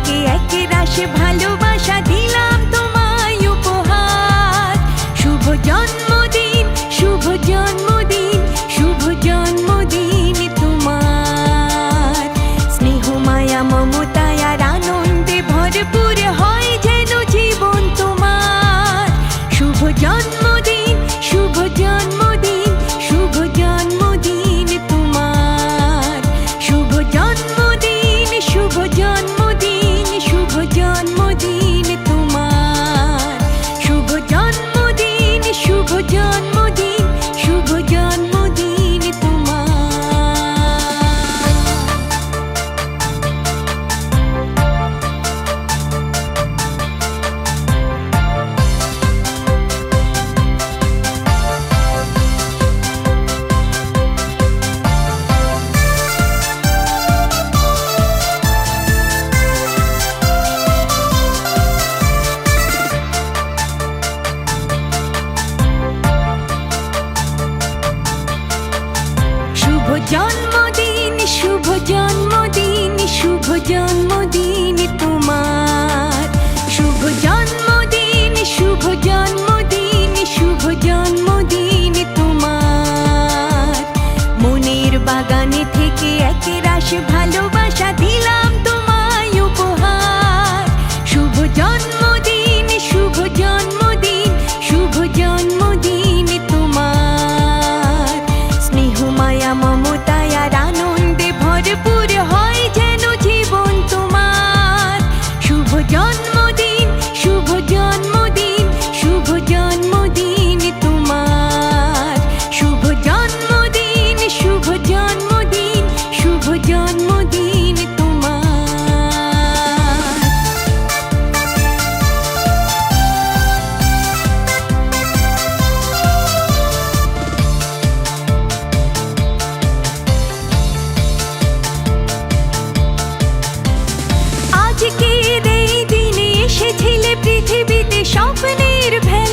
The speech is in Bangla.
থেকে এক রাশ ভালোবাসা দিলাম তোমায় উপহার। শুভ জন্মদিন, শুভ জন্মদিন, শুভ জন্মদিন তোমার। স্নেহ মায়া মমতায় আর আনন্দে ভরপুর হয় যেন জীবন তোমার। শুভ জন্মদিন, শুভ জন্মদিন, শুভ জন্মদিন তোমার। শুভ জন্মদিন, শুভ জন্মদিন, শুভ জন্মদিন তোমার। শুভ জন্মদিন, শুভ জন্মদিন, শুভ জন্মদিন তোমার। শুভ জন্মদিন, শুভ জন্মদিন, শুভ জন্মদিন তোমার। শুভ জন্মদিন, শুভ জন্মদিন, শুভ জন্মদিন তোমার। মনের বাগানে থেকে এক রাশ ভালোবাসা দিলাম তোমায় উপহার। শুভ জন্মদিন, শুভ জন্মদিন, শুভ জন্মদিন তোমার। স্নেহ মায়া মমতায় আর আনন্দে ভরপুর হয় যেন জীবন তোমার। শুভ জন্মদিন, শুভ জন্মদিন, শুভ জন্মদিন তোমার। শুভ জন্মদিন, শুভ জন্মদিন, শুভ জন্মদিন তোমার। আজকের এই দিনে এসেছিলে পৃথিবীতে স্বপ্নের ভেলা।